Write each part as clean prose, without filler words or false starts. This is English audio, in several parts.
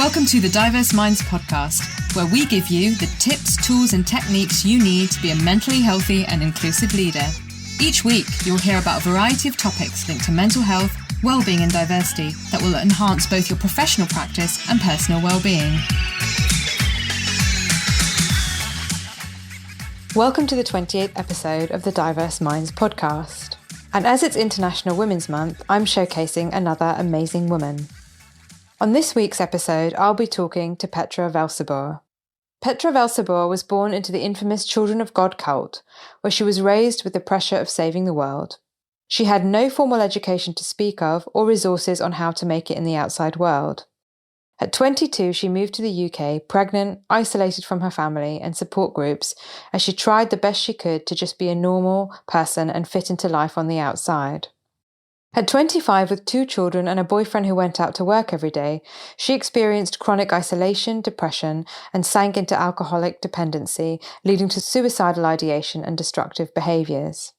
Welcome to the Diverse Minds podcast, where we give you the tips, tools and techniques you need to be a mentally healthy and inclusive leader. Each week, you'll hear about a variety of topics linked to mental health, well-being and diversity that will enhance both your professional practice and personal well-being. Welcome to the 28th episode of the Diverse Minds podcast. And as it's International Women's Month, I'm showcasing another amazing woman. On this week's episode, I'll be talking to Petra Velzeboer. Petra Velzeboer was born into the infamous Children of God cult, where she was raised with the pressure of saving the world. She had no formal education to speak of or resources on how to make it in the outside world. At 22, she moved to the UK, pregnant, isolated from her family and support groups, as she tried the best she could to just be a normal person and fit into life on the outside. At 25, with 2 children and a boyfriend who went out to work every day, she experienced chronic isolation, depression, and sank into alcoholic dependency, leading to suicidal ideation and destructive behaviours.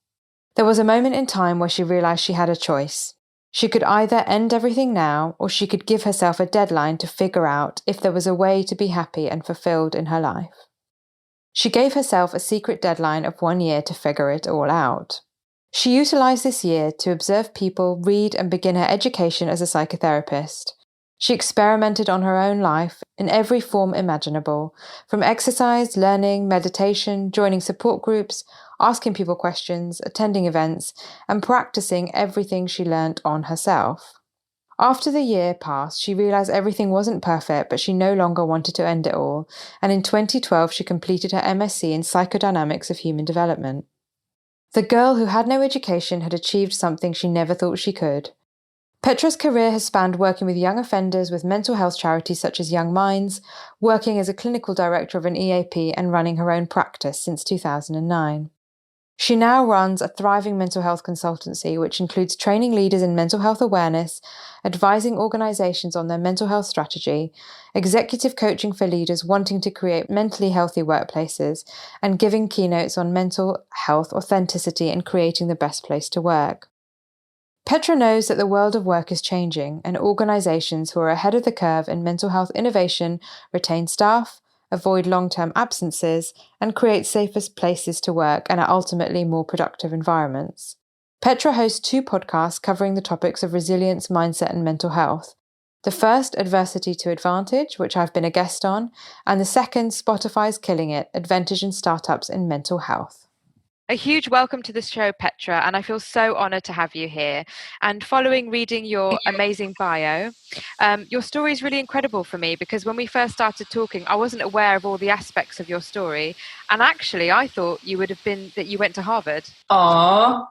There was a moment in time where she realised she had a choice. She could either end everything now, or she could give herself a deadline to figure out if there was a way to be happy and fulfilled in her life. She gave herself a secret deadline of 1 year to figure it all out. She utilised this year to observe people, read and begin her education as a psychotherapist. She experimented on her own life in every form imaginable, from exercise, learning, meditation, joining support groups, asking people questions, attending events, and practicing everything she learnt on herself. After the year passed, she realised everything wasn't perfect, but she no longer wanted to end it all, and in 2012 she completed her MSc in Psychodynamics of Human Development. The girl who had no education had achieved something she never thought she could. Petra's career has spanned working with young offenders with mental health charities such as Young Minds, working as a clinical director of an EAP and running her own practice since 2009. She now runs a thriving mental health consultancy which includes training leaders in mental health awareness, advising organisations on their mental health strategy, executive coaching for leaders wanting to create mentally healthy workplaces, and giving keynotes on mental health authenticity and creating the best place to work. Petra knows that the world of work is changing, and organisations who are ahead of the curve in mental health innovation retain staff, avoid long-term absences, and create safer places to work and are ultimately more productive environments. Petra hosts 2 podcasts covering the topics of resilience, mindset, and mental health. The first, Adversity to Advantage, which I've been a guest on, and the second, Spotify's Killing It, Advantage in Startups in Mental Health. A huge welcome to the show, Petra, and I feel so honoured to have you here. And following reading your amazing bio, your story is really incredible for me because when we first started talking, I wasn't aware of all the aspects of your story. And actually, I thought you would have been that you went to Harvard. I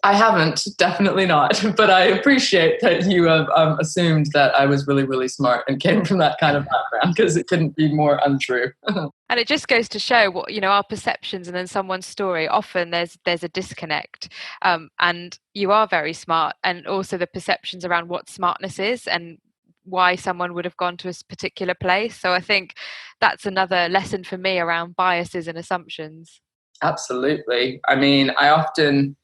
haven't, definitely not. But I appreciate that you have assumed that I was really, really smart and came from that kind of background because it couldn't be more untrue. And it just goes to show what, our perceptions and then someone's story, often there's a disconnect. And you are very smart, and also the perceptions around what smartness is and why someone would have gone to a particular place. So I think that's another lesson for me around biases and assumptions. Absolutely. I mean, I often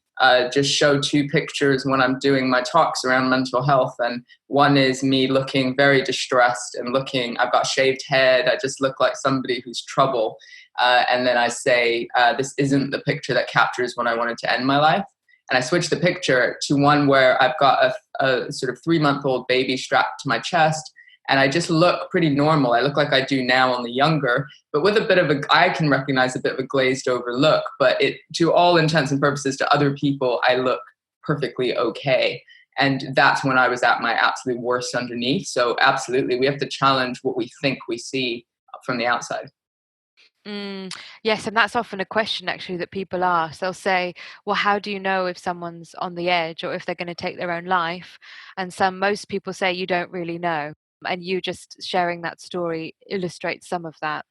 just show 2 pictures when I'm doing my talks around mental health. And one is me looking very distressed and I've got shaved head. I just look like somebody who's trouble. And then I say, this isn't the picture that captures when I wanted to end my life. And I switch the picture to one where I've got a sort of 3-month-old baby strapped to my chest. And I just look pretty normal. I look like I do now, only younger, but with I can recognize a bit of a glazed over look, but to all intents and purposes, to other people, I look perfectly okay. And that's when I was at my absolute worst underneath. So absolutely, we have to challenge what we think we see from the outside. Yes, and that's often a question actually that people ask. They'll say, well, how do you know if someone's on the edge or if they're going to take their own life? And most people say you don't really know. And you just sharing that story illustrates some of that.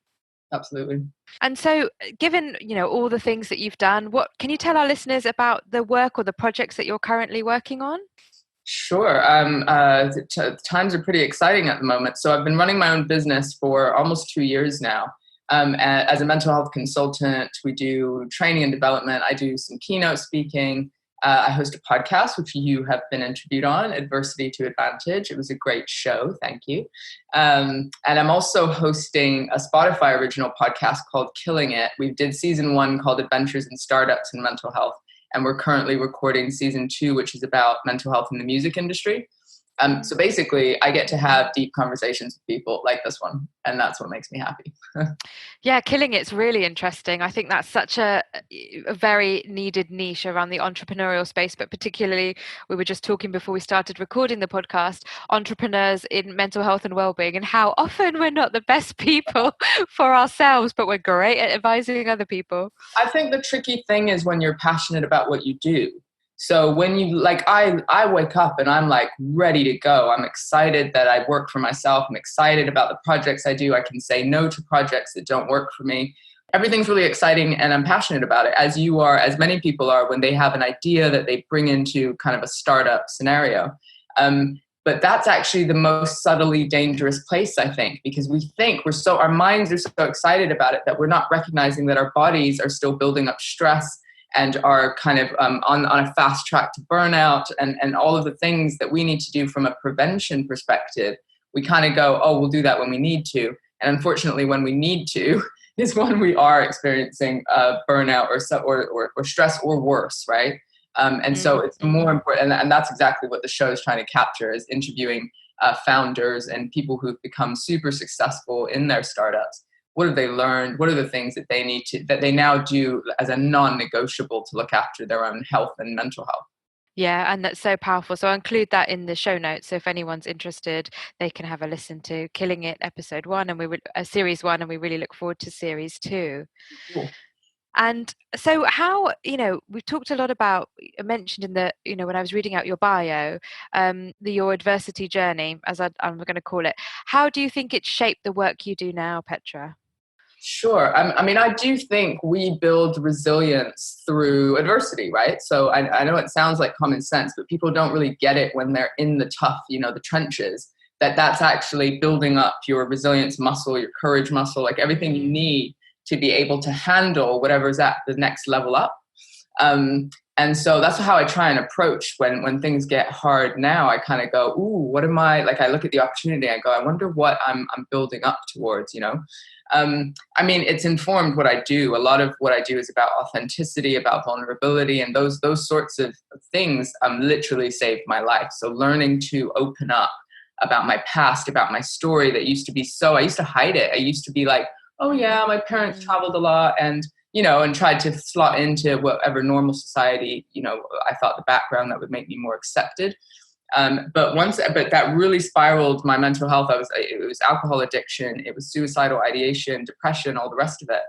Absolutely. And so given, all the things that you've done, what can you tell our listeners about the work or the projects that you're currently working on? Sure. Times are pretty exciting at the moment. So I've been running my own business for almost 2 years now. As a mental health consultant, we do training and development. I do some keynote speaking. I host a podcast, which you have been interviewed on, Adversity to Advantage. It was a great show. Thank you. And I'm also hosting a Spotify original podcast called Killing It. We did season 1 called Adventures in Startups and Mental Health. And we're currently recording season 2, which is about mental health in the music industry. So basically, I get to have deep conversations with people like this one, and that's what makes me happy. Yeah, Killing It's really interesting. I think that's such a very needed niche around the entrepreneurial space, but particularly, we were just talking before we started recording the podcast, entrepreneurs in mental health and well-being, and how often we're not the best people for ourselves, but we're great at advising other people. I think the tricky thing is when you're passionate about what you do. So when you I wake up and I'm like ready to go. I'm excited that I work for myself. I'm excited about the projects I do. I can say no to projects that don't work for me. Everything's really exciting and I'm passionate about it, as you are, as many people are when they have an idea that they bring into kind of a startup scenario. But that's actually the most subtly dangerous place, I think, because our minds are so excited about it that we're not recognizing that our bodies are still building up stress and are kind of on a fast track to burnout and all of the things that we need to do from a prevention perspective. We kind of go, oh, we'll do that when we need to. And unfortunately, when we need to is when we are experiencing burnout or stress or worse, right? And so it's more important. And that's exactly what the show is trying to capture, is interviewing founders and people who've become super successful in their startups. What have they learned? What are the things that they now do as a non-negotiable to look after their own health and mental health? Yeah, and that's so powerful. So I'll include that in the show notes. So if anyone's interested, they can have a listen to Killing It episode 1 and series 1, and we really look forward to series 2. Cool. And so how, we've talked a lot about, mentioned in the, when I was reading out your bio, your adversity journey, as I'm going to call it. How do you think it's shaped the work you do now, Petra? Sure. I do think we build resilience through adversity, right? So I know it sounds like common sense, but people don't really get it when they're in the tough, the trenches, that's actually building up your resilience muscle, your courage muscle, like everything you need to be able to handle whatever's at the next level up. And so that's how I try and approach when things get hard now. I kind of go, ooh, what am I, like I look at the opportunity, I go, I wonder what I'm building up towards, it's informed what I do. A lot of what I do is about authenticity, about vulnerability, and those sorts of things literally saved my life. So learning to open up about my past, about my story that used to be I used to hide it. I used to be like, oh yeah, my parents traveled a lot and tried to slot into whatever normal society, I thought the background that would make me more accepted. But that really spiraled my mental health. It was alcohol addiction, it was suicidal ideation, depression, all the rest of it.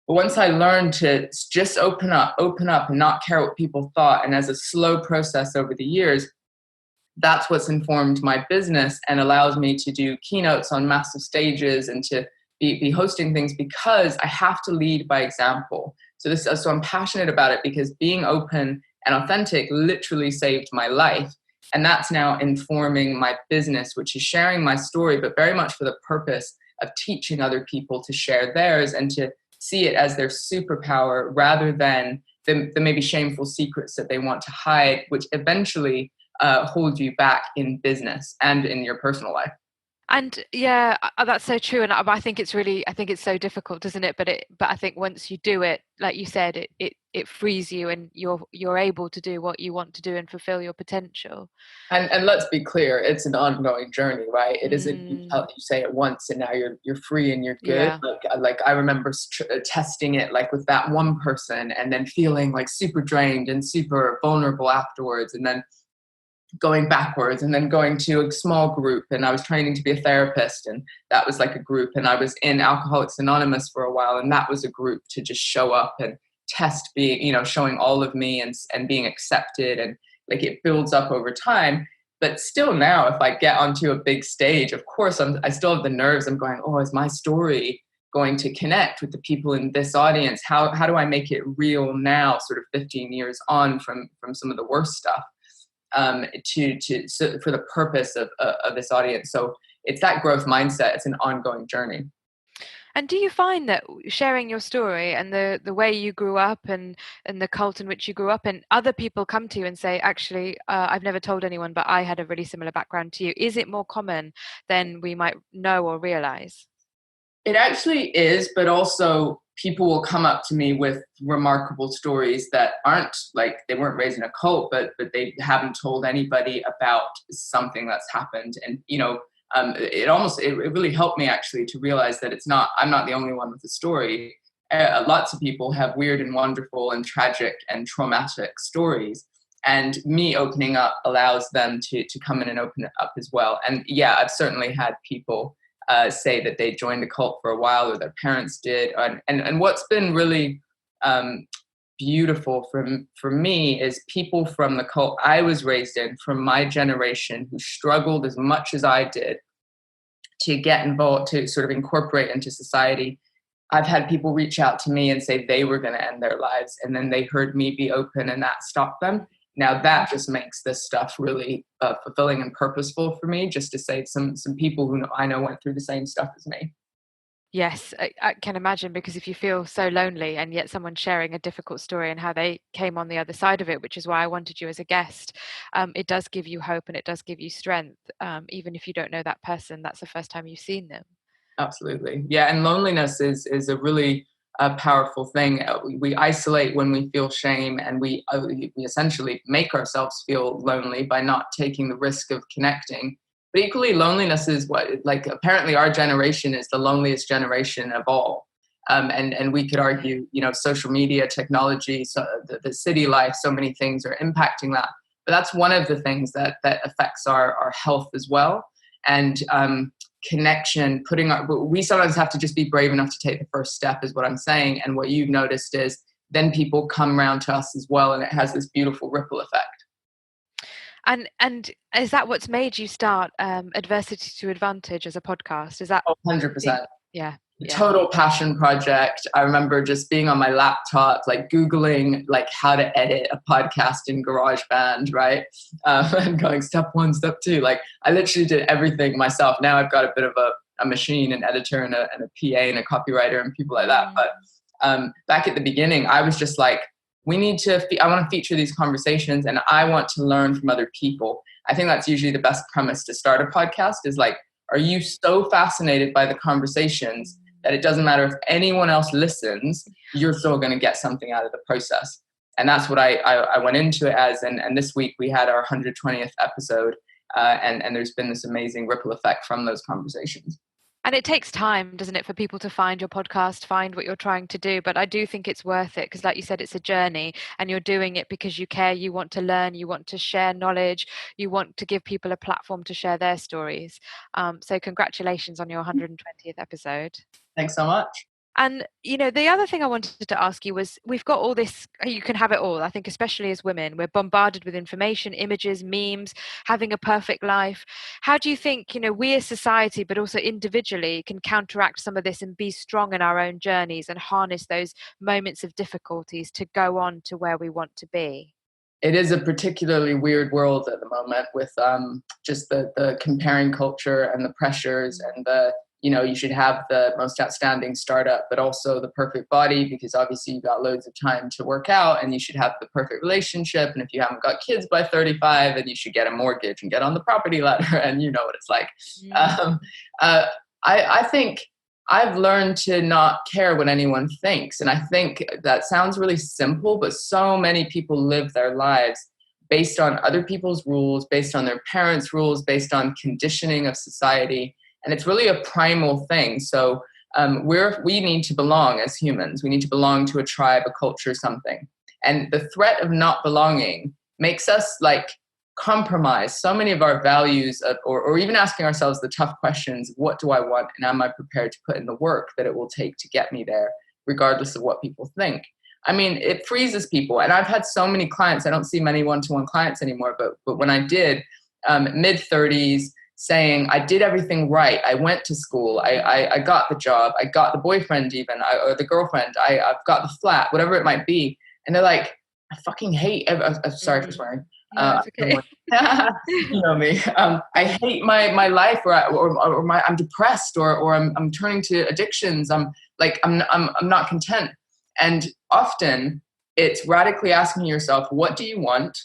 But once I learned to just open up and not care what people thought, and as a slow process over the years, that's what's informed my business and allows me to do keynotes on massive stages and to be hosting things, because I have to lead by example. So I'm passionate about it because being open and authentic literally saved my life. And that's now informing my business, which is sharing my story, but very much for the purpose of teaching other people to share theirs and to see it as their superpower rather than the maybe shameful secrets that they want to hide, which eventually hold you back in business and in your personal life. And yeah, that's so true. And I think it's so difficult, isn't it? But I think once you do it, like you said, it frees you and you're able to do what you want to do and fulfill your potential. And let's be clear, it's an ongoing journey, right? It isn't you say it once and now you're free and you're good. Yeah. Like I remember testing it like with that one person and then feeling like super drained and super vulnerable afterwards, and then going backwards and then going to a small group, and I was training to be a therapist, and that was like a group, and I was in Alcoholics Anonymous for a while, and that was a group to just show up and test being, showing all of me and being accepted, and like it builds up over time. But still now, if I get onto a big stage, of course I still have the nerves. I'm going, oh, is my story going to connect with the people in this audience? How do I make it real now, sort of 15 years on from some of the worst stuff? For the purpose of this audience. So it's that growth mindset. It's an ongoing journey. And do you find that sharing your story and the way you grew up and the cult in which you grew up in, other people come to you and say, actually, I've never told anyone, but I had a really similar background to you? Is it more common than we might know or realize? It actually is, but also people will come up to me with remarkable stories that aren't like they weren't raised in a cult, but they haven't told anybody about something that's happened. And it really helped me actually to realize that I'm not the only one with a story. Lots of people have weird and wonderful and tragic and traumatic stories. And me opening up allows them to come in and open it up as well. And yeah, I've certainly had people say that they joined a cult for a while or their parents did. And what's been really beautiful for me is people from the cult I was raised in, from my generation, who struggled as much as I did to get involved, to sort of incorporate into society. I've had people reach out to me and say they were going to end their lives, and then they heard me be open and that stopped them. Now that just makes this stuff really fulfilling and purposeful for me, just to say some people who I know went through the same stuff as me. Yes, I can imagine, because if you feel so lonely and yet someone's sharing a difficult story and how they came on the other side of it, which is why I wanted you as a guest, it does give you hope and it does give you strength. Even if you don't know that person, that's the first time you've seen them. Absolutely. Yeah, and loneliness is a really powerful thing. We isolate when we feel shame, and we essentially make ourselves feel lonely by not taking the risk of connecting. But equally, loneliness is apparently our generation is the loneliest generation of all. And we could argue, social media, technology, so the city life, so many things are impacting that. But that's one of the things that affects our health as well. And connection, we sometimes have to just be brave enough to take the first step, is what I'm saying. And what you've noticed is then people come around to us as well, and it has this beautiful ripple effect. And is that what's made you start Adversity to Advantage as a podcast? Is that 100%? Yeah. Total passion project. I remember just being on my laptop, like Googling how to edit a podcast in GarageBand, right? And going step 1, step 2. I literally did everything myself. Now I've got a bit of a machine, an editor, and a PA and a copywriter and people like that. But back at the beginning, I was just like, I want to feature these conversations, and I want to learn from other people. I think that's usually the best premise to start a podcast, is are you so fascinated by the conversations that it doesn't matter if anyone else listens, you're still going to get something out of the process? And that's what I went into it as. And this week we had our 120th episode, and there's been this amazing ripple effect from those conversations. And it takes time, doesn't it, for people to find your podcast, find what you're trying to do. But I do think it's worth it, because like you said, it's a journey, and you're doing it because you care, you want to learn, you want to share knowledge, you want to give people a platform to share their stories. So congratulations on your 120th episode. Thanks so much. And, the other thing I wanted to ask you was, we've got all this, you can have it all. I think especially as women, we're bombarded with information, images, memes, having a perfect life. How do you think, we as society, but also individually, can counteract some of this and be strong in our own journeys and harness those moments of difficulties to go on to where we want to be? It is a particularly weird world at the moment, with just the comparing culture and the pressures and you should have the most outstanding startup, but also the perfect body, because obviously you've got loads of time to work out, and you should have the perfect relationship. And if you haven't got kids by 35, and you should get a mortgage and get on the property ladder, and you know what it's like. I think I've learned to not care what anyone thinks. And I think that sounds really simple, but so many people live their lives based on other people's rules, based on their parents' rules, based on conditioning of society. And it's really a primal thing. So we need to belong as humans. We need to belong to a tribe, a culture, something. And the threat of not belonging makes us compromise so many of our values, or even asking ourselves the tough questions: what do I want? And am I prepared to put in the work that it will take to get me there, regardless of what people think? I mean, it freezes people. And I've had so many clients. I don't see many one-to-one clients anymore, but when I did, mid-30s, saying, I did everything right. I went to school. I got the job. I got the boyfriend even, or the girlfriend. I've got the flat, whatever it might be. And they're like, I fucking hate, sorry for swearing. No, it's okay. You know me. I hate my life, I'm depressed, or I'm turning to addictions. I'm not content. And often it's radically asking yourself, what do you want?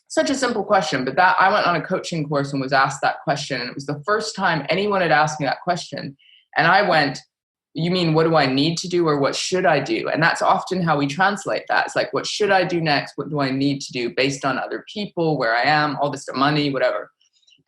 Such a simple question, but that I went on a coaching course and was asked that question, and it was the first time anyone had asked me that question. And I went, you mean what do I need to do, or what should I do? And that's often how we translate that. It's like, what should I do next? What do I need to do based on other people, where I am, all this money, whatever.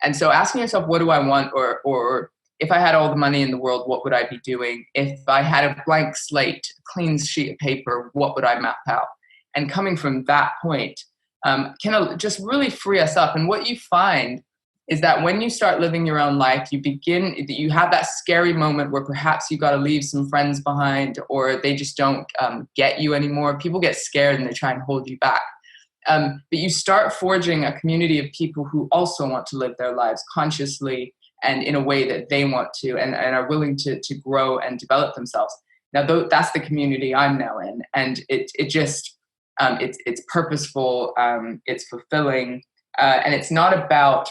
And so asking yourself, what do I want? Or if I had all the money in the world, what would I be doing? If I had a blank slate, clean sheet of paper, what would I map out? And coming from that point can just really free us up. And what you find is that when you start living your own life, you have that scary moment where perhaps you got to leave some friends behind, or they just don't get you anymore. People get scared and they try and hold you back. But you start forging a community of people who also want to live their lives consciously and in a way that they want to, and are willing to grow and develop themselves. Now, that's the community I'm now in, and it's purposeful, it's fulfilling, and it's not about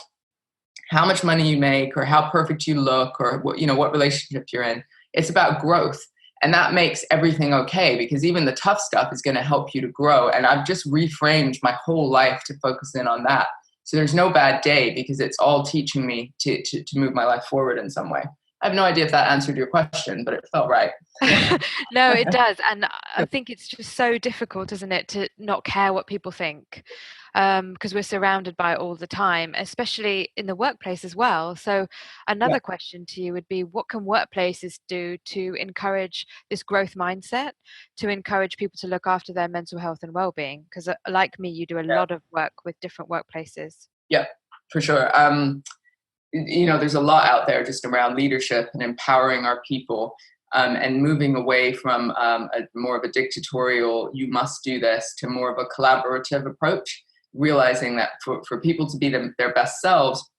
how much money you make or how perfect you look or what relationship you're in. It's about growth. And that makes everything okay, because even the tough stuff is going to help you to grow. And I've just reframed my whole life to focus in on that. So there's no bad day, because it's all teaching me to move my life forward in some way. I have no idea if that answered your question, but it felt right. No, it does. And I think it's just so difficult, isn't it, to not care what people think, because we're surrounded by it all the time, especially in the workplace as well. So another question to you would be, what can workplaces do to encourage this growth mindset, to encourage people to look after their mental health and well-being? Because like me, you do a lot of work with different workplaces. Yeah, for sure. There's a lot out there just around leadership and empowering our people, and moving away from more of a dictatorial, you must do this, to more of a collaborative approach, realizing that for people to be their best selves,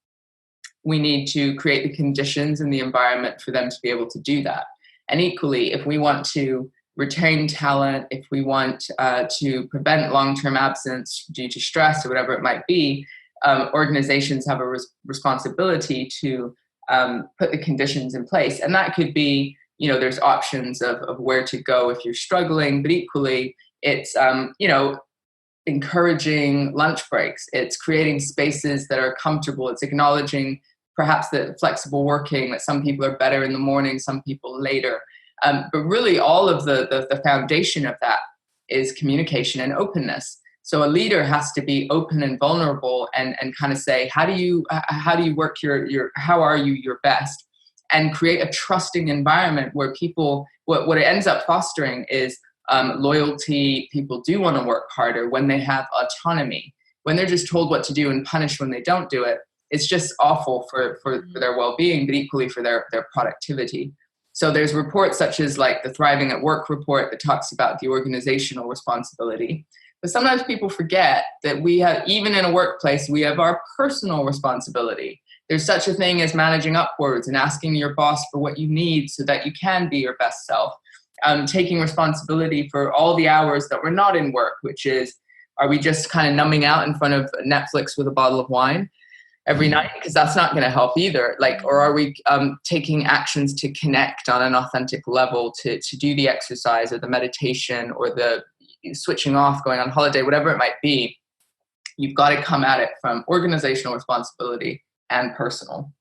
we need to create the conditions and the environment for them to be able to do that. And equally, if we want to retain talent, if we want to prevent long-term absence due to stress or whatever it might be, organizations have a responsibility to put the conditions in place. And that could be, there's options of where to go if you're struggling, but equally it's, encouraging lunch breaks. It's creating spaces that are comfortable. It's acknowledging perhaps the flexible working, that some people are better in the morning, some people later. But really all of the foundation of that is communication and openness. So a leader has to be open and vulnerable and kind of say, how do you work how are you your best? And create a trusting environment where people, what it ends up fostering is loyalty. People do want to work harder when they have autonomy. When they're just told what to do and punished when they don't do it, it's just awful for their well-being, but equally for their productivity. So there's reports such as like the Thriving at Work report that talks about the organizational responsibility. But sometimes people forget that we have, even in a workplace, we have our personal responsibility. There's such a thing as managing upwards and asking your boss for what you need so that you can be your best self. Taking responsibility for all the hours that we're not in work, which is, are we just kind of numbing out in front of Netflix with a bottle of wine every night? Because that's not going to help either. Or are we taking actions to connect on an authentic level, to do the exercise or the meditation or the switching off, going on holiday, whatever it might be? You've got to come at it from organizational responsibility and personal.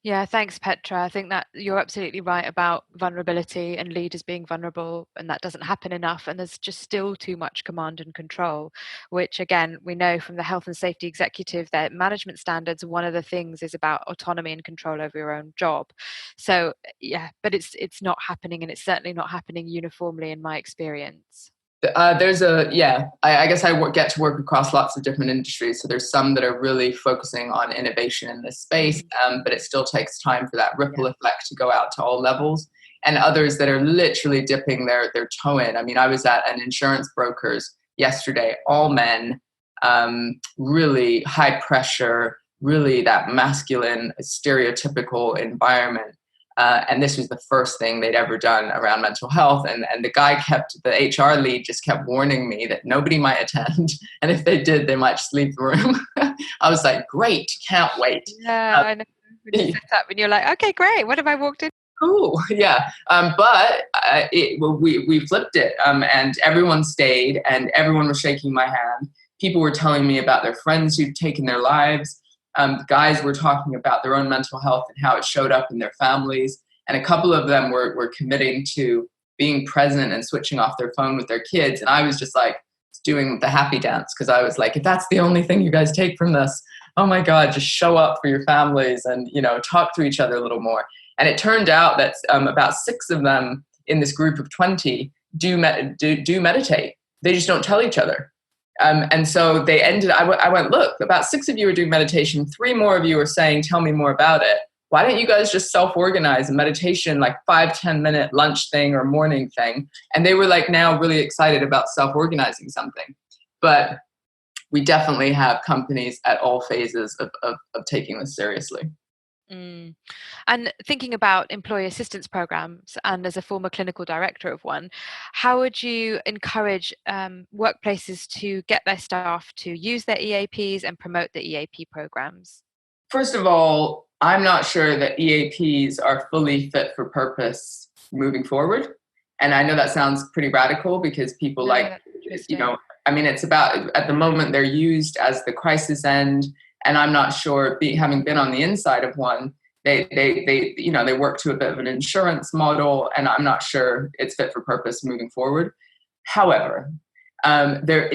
Yeah, thanks, Petra. I think that you're absolutely right about vulnerability and leaders being vulnerable, and that doesn't happen enough. And there's just still too much command and control, which again, we know from the health and safety executive that management standards, one of the things is about autonomy and control over your own job. So yeah, but it's not happening, and it's certainly not happening uniformly in my experience. I guess I get to work across lots of different industries. So there's some that are really focusing on innovation in this space, but it still takes time for that ripple effect to go out to all levels. And others that are literally dipping their toe in. I mean, I was at an insurance broker's yesterday, all men, really high pressure, really that masculine, stereotypical environment. And this was the first thing they'd ever done around mental health. And the the HR lead just kept warning me that nobody might attend. And if they did, they might just leave the room. I was like, great, can't wait. Yeah, I know. When you set up and you're like, okay, great. What have I walked in? Cool. Yeah. We flipped it, and everyone stayed, and everyone was shaking my hand. People were telling me about their friends who'd taken their lives. Guys were talking about their own mental health and how it showed up in their families. And a couple of them were committing to being present and switching off their phone with their kids. And I was just like doing the happy dance, because I was like, if that's the only thing you guys take from this, oh my God, just show up for your families and, talk to each other a little more. And it turned out that about 6 of them in this group of 20 do meditate. They just don't tell each other. And so I went, look, about 6 of you are doing meditation. 3 more of you are saying, tell me more about it. Why don't you guys just self-organize a meditation, like 5-10 minute lunch thing or morning thing? And they were like now really excited about self-organizing something. But we definitely have companies at all phases of taking this seriously. Mm. And thinking about employee assistance programs, and as a former clinical director of one, how would you encourage workplaces to get their staff to use their EAPs and promote the EAP programs? First of all, I'm not sure that EAPs are fully fit for purpose moving forward. And I know that sounds pretty radical, because people it's about, at the moment, they're used as the crisis end. And I'm not sure, having been on the inside of one, they work to a bit of an insurance model, and I'm not sure it's fit for purpose moving forward. However, there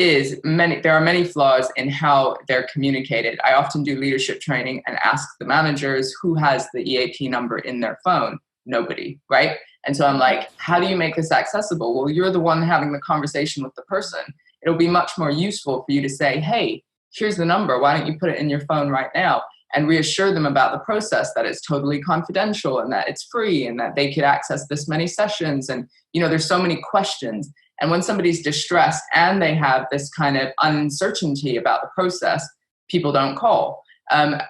are many flaws in how they're communicated. I often do leadership training and ask the managers who has the EAP number in their phone. Nobody, right? And so I'm like, how do you make this accessible? Well, you're the one having the conversation with the person. It'll be much more useful for you to say, hey, here's the number. Why don't you put it in your phone right now? And reassure them about the process, that it's totally confidential and that it's free and that they could access this many sessions. And, there's so many questions. And when somebody's distressed and they have this kind of uncertainty about the process, people don't call.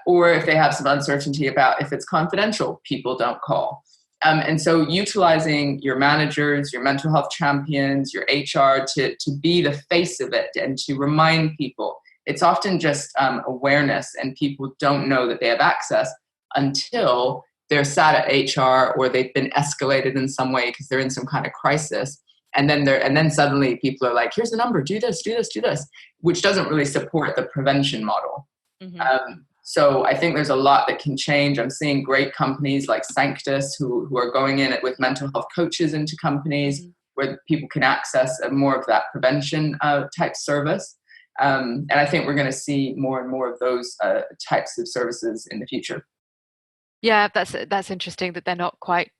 Or if they have some uncertainty about if it's confidential, people don't call. And so utilizing your managers, your mental health champions, your HR to be the face of it and to remind people. It's often just awareness, and people don't know that they have access until they're sat at HR or they've been escalated in some way because they're in some kind of crisis. And then suddenly people are like, here's the number, do this, which doesn't really support the prevention model. Mm-hmm. So I think there's a lot that can change. I'm seeing great companies like Sanctus who are going in with mental health coaches into companies, mm-hmm. where people can access more of that prevention type service. And I think we're going to see more and more of those types of services in the future. Yeah, that's interesting that they're not quite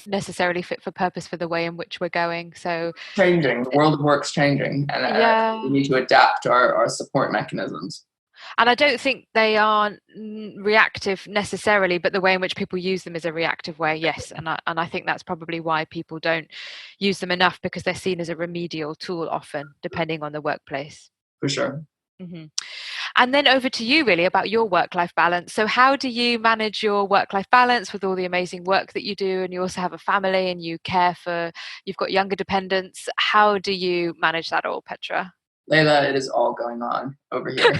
necessarily fit for purpose for the way in which we're going. So changing, the world of work's changing, and we need to adapt our support mechanisms. And I don't think they are reactive necessarily, but the way in which people use them is a reactive way, yes. And I think that's probably why people don't use them enough, because they're seen as a remedial tool often, depending on the workplace. For sure. Mm-hmm. And then over to you, really, about your work-life balance. So how do you manage your work-life balance with all the amazing work that you do? And you also have a family and you've got younger dependents. How do you manage that all, Petra? Layla, it is all going on over here.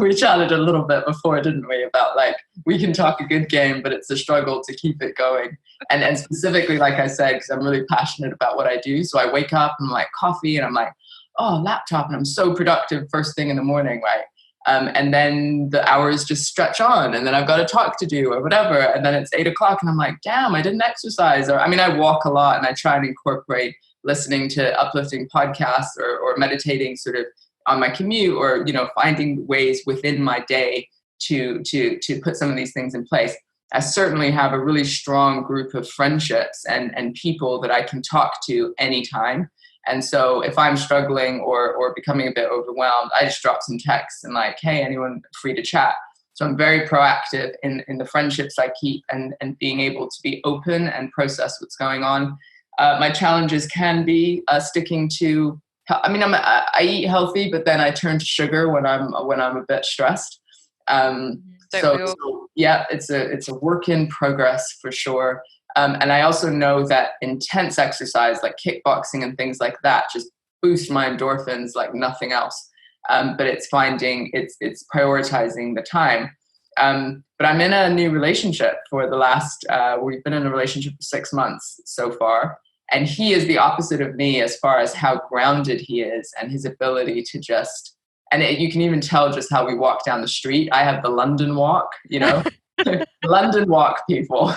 We chatted a little bit before, didn't we, about we can talk a good game, but it's a struggle to keep it going. And specifically, like I said, because I'm really passionate about what I do. So I wake up and I'm like coffee and I'm like, oh, laptop, and I'm so productive first thing in the morning, right? And then the hours just stretch on, and then I've got a talk to do or whatever, and then it's 8 o'clock and I'm like, damn, I didn't exercise. Or I walk a lot and I try and incorporate listening to uplifting podcasts or meditating sort of on my commute, or finding ways within my day to put some of these things in place. I certainly have a really strong group of friendships and people that I can talk to anytime. And so if I'm struggling or becoming a bit overwhelmed, I just drop some texts and hey, anyone free to chat? So I'm very proactive in the friendships I keep and being able to be open and process what's going on. My challenges can be sticking to, I eat healthy, but then I turn to sugar when I'm a bit stressed. So Yeah, it's a work in progress for sure. And I also know that intense exercise like kickboxing and things like that just boost my endorphins like nothing else. But it's prioritizing the time. But I'm in a new relationship for the last, we've been in a relationship for 6 months so far. And he is the opposite of me as far as how grounded he is and his ability to just, you can even tell just how we walk down the street. I have the London walk, London walk, people.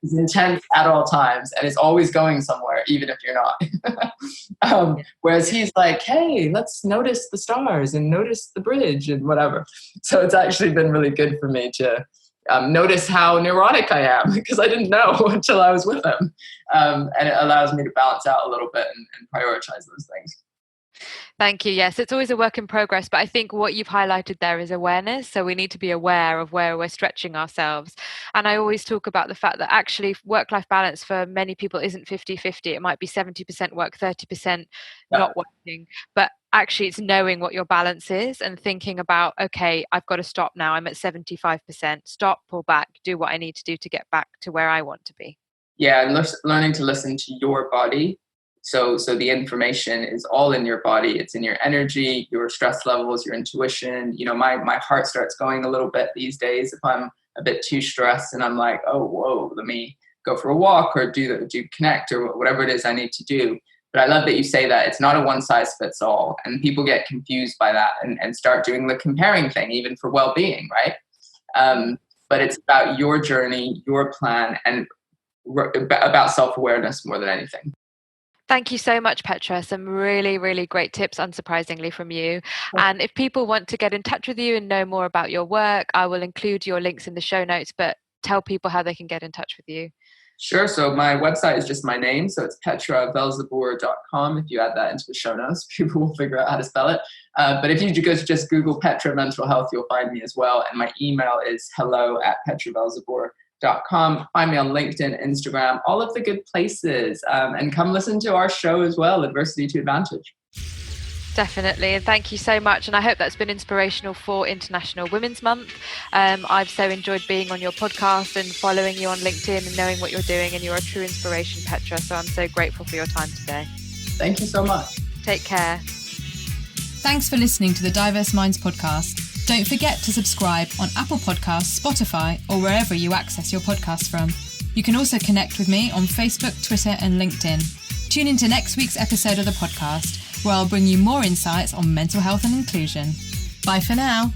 It's intense at all times and it's always going somewhere, even if you're not. Whereas he's like, hey, let's notice the stars and notice the bridge and whatever. So it's actually been really good for me to notice how neurotic I am because I didn't know until I was with him. And it allows me to balance out a little bit and prioritize those things. Thank you. Yes, it's always a work in progress, but I think what you've highlighted there is awareness. So we need to be aware of where we're stretching ourselves. And I always talk about the fact that actually work-life balance for many people isn't 50-50. It might be 70% work, 30% not working. But actually it's knowing what your balance is and thinking about, okay, I've got to stop now. I'm at 75%. Stop, pull back, do what I need to do to get back to where I want to be. Yeah, and learning to listen to your body. So the information is all in your body. It's in your energy, your stress levels, your intuition. My heart starts going a little bit these days if I'm a bit too stressed and I'm like, oh, whoa, let me go for a walk or do connect or whatever it is I need to do. But I love that you say that it's not a one size fits all. And people get confused by that and start doing the comparing thing, even for well-being, right? But it's about your journey, your plan, and about self-awareness more than anything. Thank you so much, Petra. Some really, really great tips, unsurprisingly, from you. And if people want to get in touch with you and know more about your work, I will include your links in the show notes, but tell people how they can get in touch with you. Sure. So my website is just my name. So it's petravelzeboer.com. If you add that into the show notes, people will figure out how to spell it. But if you just Google Petra Mental Health, you'll find me as well. And my email is hello@petravelzeboer.com. Find me on LinkedIn, Instagram, all of the good places. And come listen to our show as well, Adversity to Advantage. Definitely. And thank you so much. And I hope that's been inspirational for International Women's Month. I've so enjoyed being on your podcast and following you on LinkedIn and knowing what you're doing. And you're a true inspiration, Petra. So I'm so grateful for your time today. Thank you so much. Take care. Thanks for listening to the Diverse Minds podcast. Don't forget to subscribe on Apple Podcasts, Spotify, or wherever you access your podcasts from. You can also connect with me on Facebook, Twitter, and LinkedIn. Tune into next week's episode of the podcast, where I'll bring you more insights on mental health and inclusion. Bye for now.